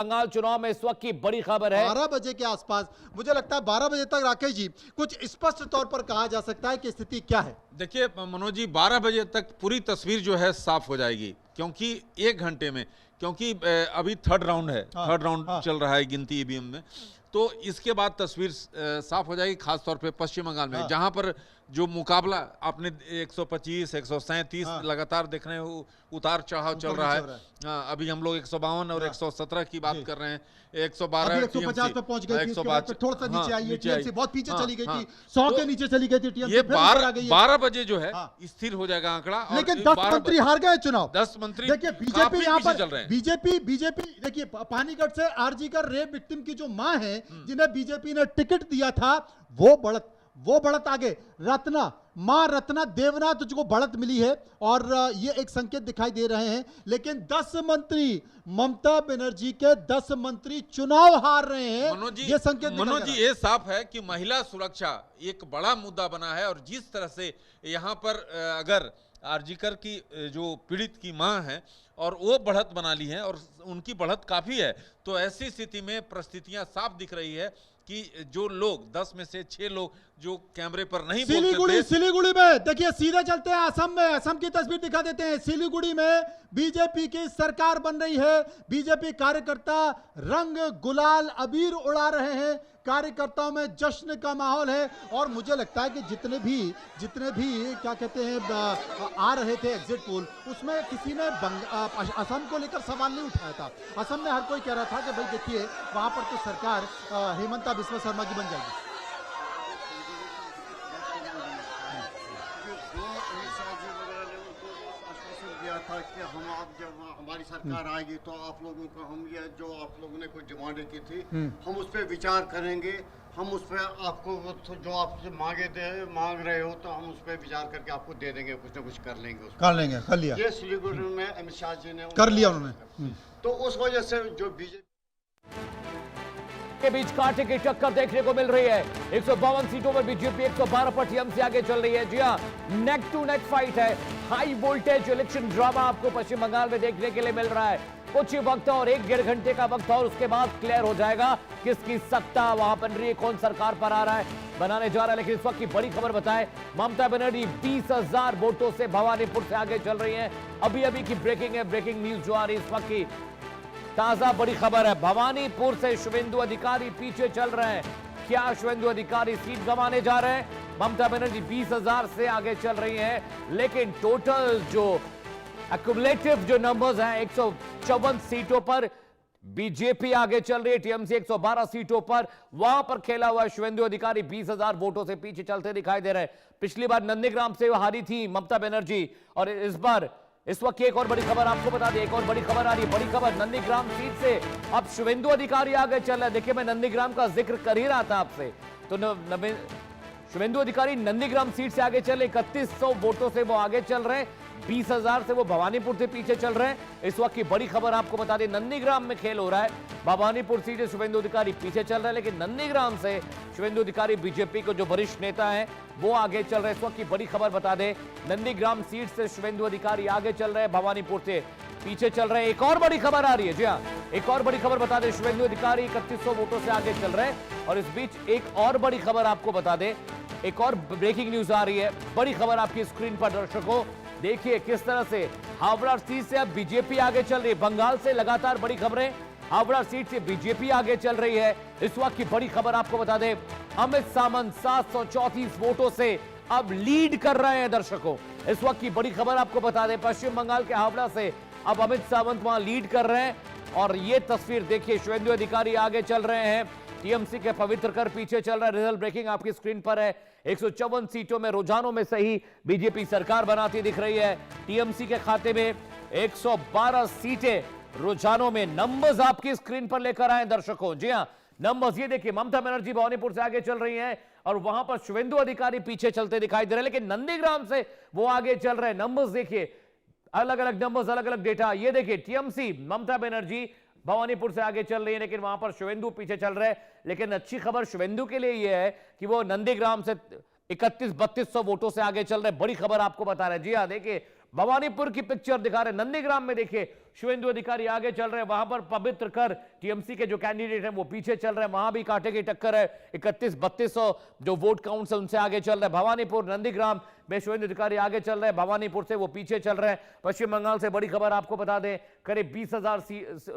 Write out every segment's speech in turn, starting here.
बंगाल चुनाव में इस वक्त की बड़ी खबर है। 12 बजे के आसपास, मुझे लगता है 12 बजे तक राकेश जी कुछ स्पष्ट तौर पर कहा जा सकता है कि स्थिति क्या है। देखिए मनोज जी, 12 बजे तक पूरी तस्वीर जो है साफ हो जाएगी, क्योंकि 1 घंटे में, क्योंकि अभी थर्ड राउंड है, थर्ड राउंड चल रहा है गिनती ईवीएम में, तो इसके बाद तस्वीर साफ हो जाएगी, खासतौर पे पश्चिम बंगाल में, जहां पर जो मुकाबला आपने 125, 137 लगातार देख रहे हो, उतार चढ़ाव चल रहा है। अभी हम लोग 152 और 117 की बात कर रहे हैं, 112 150 पे पहुंच गई थी, थोड़ा सा नीचे आई है, टीएमसी बहुत पीछे चली गई थी, 100 के नीचे चली गई थी टीएमसी, ये 12 बजे जो है स्थिर हो जाएगा आंकड़ा। लेकिन 10 मंत्री हार गए चुनाव, 10 मंत्री। देखिए बीजेपी यहाँ पर, बीजेपी देखिए पानीगढ़ से आरजी का रेप विक्टिम की जो मां है, जिन्हें बीजेपी ने टिकट दिया था, वो बढ़त आगे, रत्ना मां रत्ना देवनाथ तुझको बढ़त मिली है और ये एक संकेत दिखाई दे रहे हैं। लेकिन 10 मंत्री, ममता बनर्जी के 10 मंत्री चुनाव हार रहे हैं। ये संकेत मनोज जी, ये साफ है कि महिला सुरक्षा एक बड़ा मुद्दा बना है, और जिस तरह से यहाँ पर अगर आरजीकर की जो पीड़ित की मां है और वो बढ़त बना ली है और उनकी बढ़त काफी है, तो ऐसी स्थिति में परिस्थितियां साफ दिख रही है कि जो लोग 10 में से 6 लोग जो कैमरे पर नहीं बोलते। सिलीगुड़ी में देखिए, सीधे चलते हैं असम में, असम की तस्वीर दिखा देते हैं। सिलीगुड़ी में बीजेपी की सरकार बन रही है, बीजेपी कार्यकर्ता रंग गुलाल अबीर उड़ा रहे हैं, कार्यकर्ताओं में जश्न का माहौल है। और मुझे लगता है कि जितने भी क्या कहते हैं आ रहे थे एग्जिट पोल, उसमें किसी ने असम को लेकर सवाल नहीं उठाया था। असम में हर कोई कह रहा था कि भाई देखिए वहां पर तो सरकार हेमंता बिस्वा शर्मा की बन जाएगी। था कि हम आप जब हमारी सरकार आएगी तो आप लोगों को हम ये जो आप लोगों ने कुछ डिमांडें की थी, हम उस पर विचार करेंगे, हम उस पर आपको जो आप मांग रहे हो तो हम उस पर विचार करके आपको दे देंगे, कुछ ना कुछ कर लेंगे। कर लिया ये सिलीगुड़ी में अमित शाह जी ने कर लिया उन्होंने। तो उस वजह से जो बीजेपी के बीच कांटे की टक्कर देखने को मिल रही है। 152 सीटों में बीजेपी 112 पर टीएमसी आगे चल रही है। जी हां, नेक टू नेक फाइट है, हाई वोल्टेज इलेक्शन ड्रामा आपको पश्चिम बंगाल में देखने के लिए मिल रहा है। कुछ ही वक्त और 1-1.5 घंटे का वक्त और उसके बाद क्लियर हो जाएगा किसकी सत्ता वहां बन रही है, कौन सरकार पर आ रहा है, बनाने जा रहा है। लेकिन इस वक्त की बड़ी खबर बताएं, ममता बनर्जी 20,000 वोटों से भवानीपुर से आगे चल रही है। अभी की ब्रेकिंग है, ब्रेकिंग न्यूज जो आ रही है इस वक्त की ताजा बड़ी खबर है। भवानीपुर से शुभेंदु अधिकारी पीछे चल रहे हैं। क्या शुभेंदु अधिकारी सीट गंवाने जा रहे हैं? ममता बनर्जी 20,000 से आगे चल रही हैं, लेकिन टोटल जो एक्युमुलेटिव जो नंबर्स हैं 154 सीटों पर बीजेपी आगे चल रही है, टीएमसी 112 सीटों पर, वहां पर खेला हुआ शुभेंदु अधिकारी 20,000 वोटों से पीछे चलते दिखाई दे रहे हैं। पिछली बार नंदीग्राम से हारी थी ममता बनर्जी, और इस वक्त एक और बड़ी खबर आपको बता दें, एक और बड़ी खबर आ रही है। बड़ी खबर नंदीग्राम सीट से अब शुभेंदु अधिकारी आगे चल रहे हैं। देखिए, मैं नंदीग्राम का जिक्र कर ही रहा था आपसे, तो शुभेंदु अधिकारी नंदीग्राम सीट से आगे चल, 3100 वोटों से वो आगे चल रहे हैं। 20,000 से वो भवानीपुर से पीछे चल रहे हैं। इस वक्त की बड़ी खबर आपको बता दें, नंदीग्राम में खेल हो रहा है। भवानीपुर सीट से शुभेंदु अधिकारी पीछे चल रहे हैं, लेकिन नंदीग्राम से शुभेंदु अधिकारी बीजेपी को जो वरिष्ठ नेता है वो आगे चल रहे हैं। इस वक्त की बड़ी खबर बता दें, नंदीग्राम सीट से शुभेंदु अधिकारी आगे चल रहे हैं, भवानीपुर से पीछे चल रहे हैं। एक और बड़ी खबर आ रही है, जी हाँ, एक और बड़ी खबर बता दें, शुभेंदु अधिकारी 3100 वोटों से आगे चल रहे हैं। और इस बीच एक और बड़ी खबर आपको बता दें, एक और ब्रेकिंग न्यूज आ रही है। बड़ी खबर आपकी स्क्रीन पर दर्शकों, देखिए किस तरह से हावड़ा सीट से अब बीजेपी आगे चल रही है। बंगाल से लगातार बड़ी खबरें, हावड़ा सीट से बीजेपी आगे चल रही है। इस वक्त की बड़ी खबर आपको बता दें, अमित सावंत 734 वोटों से अब लीड कर रहे हैं दर्शकों। इस वक्त की बड़ी खबर आपको बता दें, पश्चिम बंगाल के हावड़ा से अब अमित सावंत वहां लीड कर रहे हैं। और ये तस्वीर देखिए, शुभेंदु अधिकारी आगे चल रहे हैं, टीएमसी के पवित्र कर पीछे चल रहा है। रिजल्ट ब्रेकिंग आपकी स्क्रीन पर है। 154 सीटों में रुझानों में सही बीजेपी सरकार बनाती दिख रही है। टीएमसी के खाते में 112 सीटें, रुझानों में नंबर्स आपकी स्क्रीन पर लेकर आए दर्शकों। जी हां, नंबर्स ये देखिए, ममता बनर्जी भवानीपुर से आगे चल रही हैं और वहां पर शुभेंदु अधिकारी पीछे चलते दिखाई दे रहे हैं, लेकिन नंदीग्राम से वो आगे चल रहे हैं। नंबर्स देखिए, अलग अलग नंबर्स, अलग अलग डेटा। ये देखिए, टीएमसी ममता बनर्जी भवानीपुर से आगे चल रही है, लेकिन वहां पर शुभेंदु पीछे चल रहे हैं। लेकिन अच्छी खबर शुभेंदु के लिए यह है कि वो नंदीग्राम से 31-3200 वोटों से आगे चल रहे हैं। बड़ी खबर आपको बता रहे हैं। जी हां, देखिए, भवानीपुर की पिक्चर दिखा रहे, नंदीग्राम में देखिए शुभेंदु अधिकारी आगे चल रहे हैं, वहां पर पवित्र कर टीएमसी के जो कैंडिडेट हैं वो पीछे चल रहे हैं, वहां भी कांटे की टक्कर है, 31-3200 जो वोट काउंट है उनसे आगे चल रहे हैं। भवानीपुर नंदीग्राम में शुभेंदु अधिकारी आगे चल रहे हैं, भवानीपुर से वो पीछे चल रहे हैं। पश्चिम बंगाल से बड़ी खबर आपको बता दें, करीब 20,000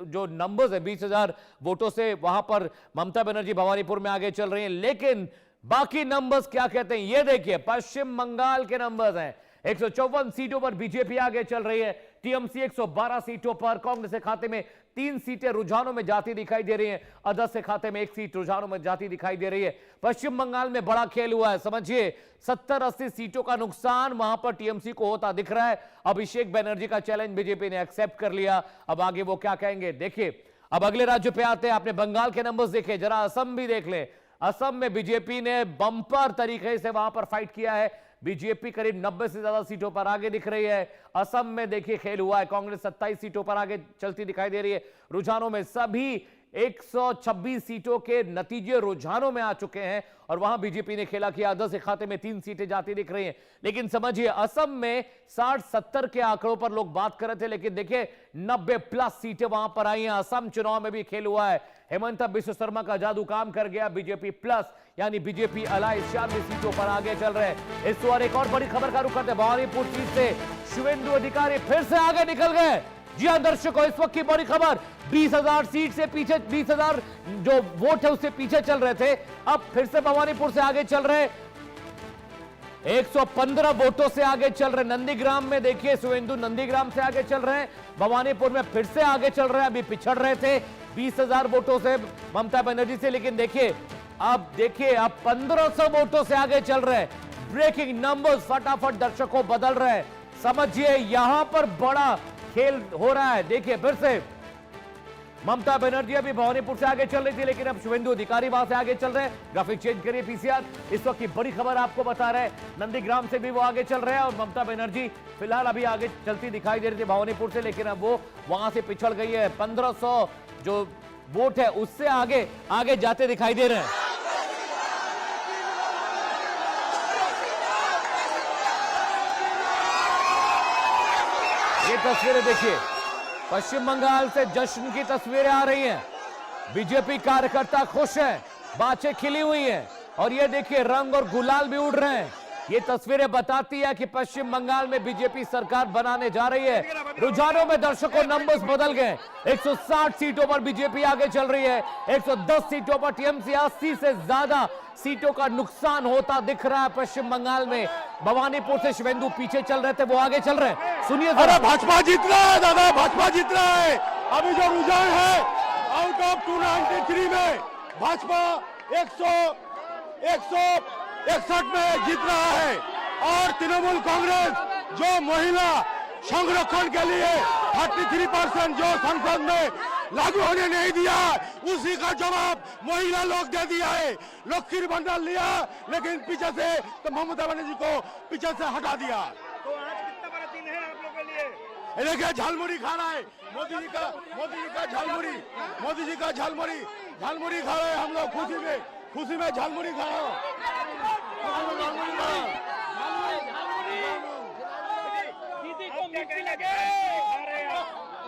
जो नंबर्स है 20,000 वोटों से वहां पर ममता बनर्जी भवानीपुर में आगे चल रही है। लेकिन बाकी नंबर्स क्या कहते हैं ये देखिए, पश्चिम बंगाल के नंबर्स हैं, 154 सीटों पर बीजेपी आगे चल रही है, टीएमसी 112 सीटों पर, कांग्रेस के खाते में 3 सीटें रुझानों में जाती दिखाई दे रही हैं, अदर्स के खाते में 1 सीट रुझानों में जाती दिखाई दे रही है। पश्चिम बंगाल में बड़ा खेल हुआ है, समझिए 70-80 सीटों का नुकसान वहां पर टीएमसी को होता दिख रहा है। अभिषेक बनर्जी का चैलेंज बीजेपी ने एक्सेप्ट कर लिया, अब आगे वो क्या कहेंगे देखिए। अब अगले राज्य पे आते हैं, आपने बंगाल के नंबर्स देखे, जरा असम भी देख ले। असम में बीजेपी ने बंपर तरीके से वहां पर फाइट किया है, बीजेपी करीब 90 से ज्यादा सीटों पर आगे दिख रही है। असम में देखिए खेल हुआ है, कांग्रेस 27 सीटों पर आगे चलती दिखाई दे रही है। रुझानों में सभी 126 सीटों के नतीजे रुझानों में आ चुके हैं और वहां बीजेपी ने खेला किया, अदर्स के खाते में 3 सीटें जाती दिख रही हैं। लेकिन समझिए असम में 60-70 के आंकड़ों पर लोग बात कर रहे थे, लेकिन देखिए 90+ सीटें वहां पर आई हैं। असम चुनाव में भी खेल हुआ है, हेमंत बिश्व शर्मा का जादू काम कर गया, बीजेपी प्लस यानी बीजेपी अलायंस 96 सीटों पर आगे चल रहे हैं। इस बार एक और बड़ी खबर का रुख करते हैं, भवानीपुर सीट से शुभेंदु अधिकारी फिर से आगे निकल गए। जी हां दर्शकों, इस वक्त की बड़ी खबर, 20,000 सीट से पीछे, 20,000 जो वोट है उससे पीछे चल रहे थे, अब फिर से भवानीपुर से आगे चल रहे, 115 वोटों से आगे चल रहे। नंदीग्राम में देखिए शुभेंदु नंदीग्राम से आगे चल रहे हैं, भवानीपुर में फिर से आगे चल रहे हैं, अभी पिछड़ रहे थे 20,000 वोटों से ममता बनर्जी से, लेकिन देखिए अब 1500 वोटों से आगे चल रहे हैं। ब्रेकिंग नंबर्स फटाफट दर्शकों बदल रहे हैं, समझिए यहां पर बड़ा खेल हो रहा है। देखिए फिर से ममता बनर्जी अभी भवानीपुर से आगे चल रही थी, लेकिन अब शुभेंदु अधिकारी वहां से आगे चल रहे हैं। ग्राफिक चेंज करिए पीसीआर, इस वक्त की बड़ी खबर आपको बता रहे हैं, नंदीग्राम से भी वो आगे चल रहे हैं और ममता बनर्जी फिलहाल अभी आगे चलती दिखाई दे रही थी भवानीपुर से, लेकिन अब वो वहां से पिछड़ गई है। 1500 जो वोट है उससे आगे जाते दिखाई दे रहे हैं। ये तस्वीरें देखिए, पश्चिम बंगाल से जश्न की तस्वीरें आ रही हैं, बीजेपी कार्यकर्ता खुश हैं, बातें खिली हुई हैं और ये देखिए रंग और गुलाल भी उड़ रहे हैं। ये तस्वीरें बताती है कि पश्चिम बंगाल में बीजेपी सरकार बनाने जा रही है। रुझानों में दर्शकों नंबर्स बदल गए, 160 सीटों पर बीजेपी आगे चल रही है, 110 सीटों पर टीएमसी, 80 से ज्यादा सीटों का नुकसान होता दिख रहा है पश्चिम बंगाल में। भवानीपुर से शुभेंदु पीछे चल रहे थे, वो आगे चल रहे हैं, सुनिए। अरे भाजपा जीत रहा है दादा, भाजपा जीत रहा है। अभी जो रुझान है आउट ऑफ 293 में भाजपा 161 में जीत रहा है और तृणमूल कांग्रेस जो महिला संरक्षण के लिए 33% जो संसद में लागू होने नहीं दिया, उसी का जवाब महिला लोग दे दिया है। लखीर भंडार लिया लेकिन पीछे से तो ममता बनर्जी को पीछे से हटा दिया। तो आज कितना बड़ा दिन है आप लोगों के लिए? देखिए झालमुड़ी खा रहा है मोदी जी का झालमुड़ी खा रहे हैं हम लोग, खुशी में झालमुड़ी खा रहे हैं। दीदी को कैसी लगे?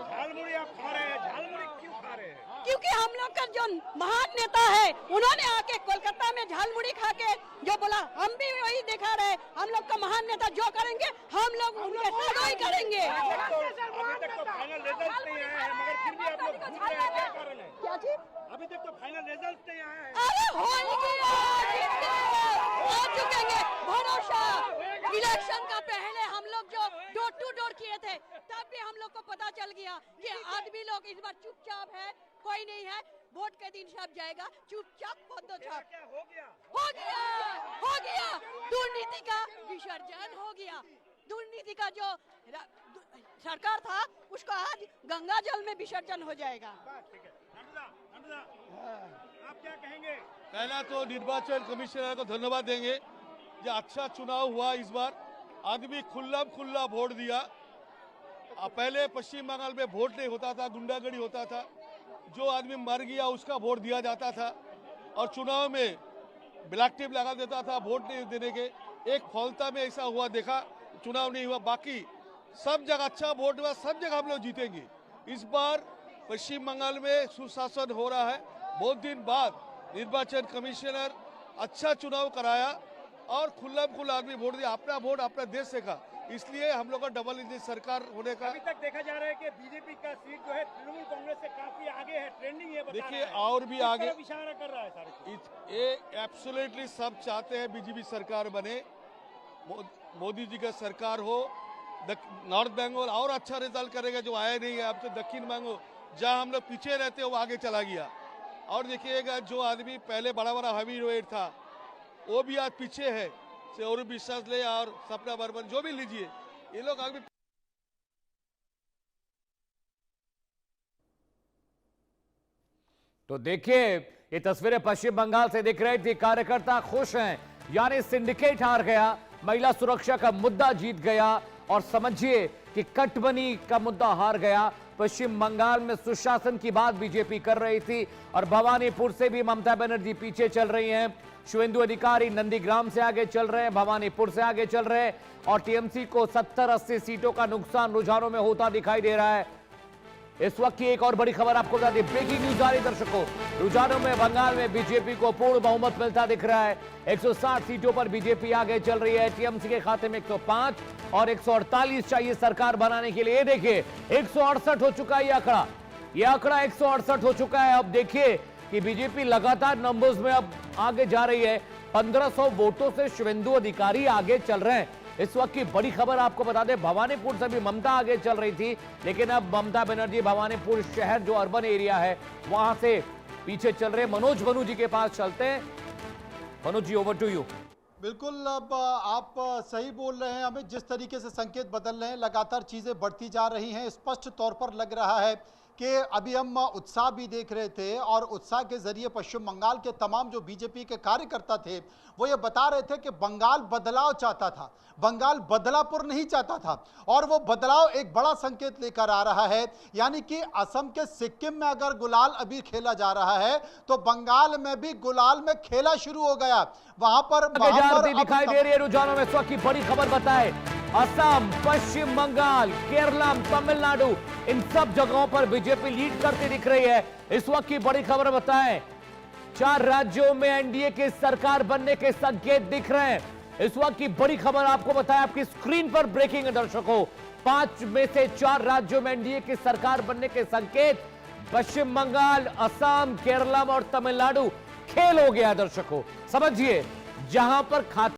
झालमुड़ी आप खा रहे हैं, झालमुड़ी क्यों खा रहे हैं? क्योंकि हम लोग का जो महान नेता है उन्होंने आके कोलकाता में झालमुड़ी खा के जो बोला, हम भी वही दिखा रहे। हम लोग का महान नेता जो करेंगे हम लोग उनके साथ वही करेंगे। अभी तक तो फाइनल रिजल्ट नहीं आया है, मगर फिर भी आप लोग घूम रहे हैं, क्या कारण है? क्या चीज? अभी तक तो फाइनल रिजल्ट नहीं आया है। अरे हो चुकेंगे, भरोसा। इलेक्शन का पहले हम लोग जो डोर टू डोर किए थे, तब भी हम लोग को पता चल गया कि आदमी लोग इस बार चुपचाप है, कोई नहीं है, वोट के दिन सब जाएगा, चुपचाप पदोचाप। क्या हो गया? हो गया दुर्नीति का विसर्जन हो गया। दुर्नीति का जो सरकार था उसको आज गंगा जल में विसर्जन हो जाएगा। ठीक है, आप क्या कहेंगे? पहला तो निर्वाचन कमिश्नर को धन्यवाद देंगे, जो अच्छा चुनाव हुआ इस बार। आदमी खुला वोट दिया। पहले पश्चिम बंगाल में वोट नहीं होता था, गुंडागर्दी होता था, जो आदमी मर गया उसका वोट दिया जाता था और चुनाव में ब्लैक टिप लगा देता था वोट नहीं देने के। एक फौलता में ऐसा हुआ देखा, चुनाव नहीं हुआ। बाकी सब जगह अच्छा वोट हुआ, सब जगह हम लोग जीतेंगे। इस बार पश्चिम बंगाल में सुशासन हो रहा है। बहुत दिन बाद निर्वाचन कमिश्नर अच्छा चुनाव कराया और खुल्लम-खुल्ला आदमी वोट दिया। अपना वोट अपना देश से का, इसलिए हम लोग का डबल इंजन सरकार होने का। अभी तक देखा जा रहा है कि बीजेपी का सीट जो है तृणमूल कांग्रेस से काफी आगे है, ट्रेंडिंग ये बता देखिए रहा है। और भी किस आगे तरफ इशारा कर रहा है सारे। ये एब्सोल्युटली सब चाहते हैं बीजेपी सरकार बने, मोदी जी का सरकार हो। नॉर्थ बंगाल और अच्छा रिजल्ट करेगा, जो आया नहीं है। अब तो दक्षिण बंगाल जहां हम लोग पीछे रहते हैं वो आगे चला गया। और देखिएगा जो आदमी पहले बड़ा बड़ा हैवी वेट था वो भी आज पीछे है। और विश्वास ले और सपना बर्मन जो भी लीजिए, ये लोग आगे। तो देखिए ये तस्वीरें पश्चिम बंगाल से दिख रही थी। कार्यकर्ता खुश हैं, यानी सिंडिकेट हार गया, महिला सुरक्षा का मुद्दा जीत गया और समझिए कि कटबनी का मुद्दा हार गया। पश्चिम बंगाल में सुशासन की बात बीजेपी कर रही थी और भवानीपुर से भी ममता बनर्जी पीछे चल रही हैं। शुवेंदु अधिकारी नंदीग्राम से आगे चल रहे हैं, भवानीपुर से आगे चल रहे हैं और टीएमसी को 70-80 सीटों का नुकसान रुझानों में होता दिखाई दे रहा है। इस वक्त की एक और बड़ी खबर आपको बता दें, ब्रेकिंग न्यूज आ रही दर्शकों। रुझानों में बंगाल में बीजेपी को पूर्ण बहुमत मिलता दिख रहा है। 160 सीटों पर बीजेपी आगे चल रही है। टीएमसी के खाते में 105 और 148 चाहिए सरकार बनाने के लिए। देखिए 168 हो चुका है ये आंकड़ा 168 हो चुका है। अब देखिए कि बीजेपी लगातार नंबर्स में अब आगे जा रही है। 1500 वोटों से शुवेंदु अधिकारी आगे चल रहे हैं। इस वक्त की बड़ी खबर आपको बता दें, भवानीपुर से भी ममता आगे चल रही थी, लेकिन अब ममता बनर्जी भवानीपुर शहर जो अर्बन एरिया है वहां से पीछे चल रहे। मनोज मनु जी के पास चलते हैं। Manoj ji, over to you. बिल्कुल, अब आप सही बोल रहे हैं। हमें जिस तरीके से संकेत बदल रहे हैं, लगातार चीज़ें बढ़ती जा रही हैं। स्पष्ट तौर पर लग रहा है कि अभी हम उत्साह भी देख रहे थे और उत्साह के जरिए पश्चिम बंगाल के तमाम जो बीजेपी के कार्यकर्ता थे वो ये बता रहे थे कि बंगाल बदलाव चाहता था, बंगाल बदलापुर नहीं चाहता था। और वो बदलाव एक बड़ा संकेत लेकर आ रहा है, यानी कि असम के सिक्किम में अगर गुलाल अबीर खेला जा रहा है तो बंगाल में भी गुलाल में खेला शुरू हो गया। वहां पर दिखाई दे रही है रुझानों में। इस वक्त की बड़ी खबर बताए, असम, पश्चिम बंगाल, केरला, तमिलनाडु, इन सब जगहों पर बीजेपी लीड करती दिख रही है। इस वक्त की बड़ी खबर बताएं, 4 राज्यों में एनडीए की सरकार बनने के संकेत दिख रहे हैं। इस वक्त की बड़ी खबर आपको बताया, आपकी स्क्रीन पर ब्रेकिंग है दर्शकों। 5 में से 4 राज्यों में एनडीए की सरकार बनने के संकेत। पश्चिम बंगाल, असम, केरला और तमिलनाडु खेल हो गया दर्शकों। समझिए, जहां पर खाते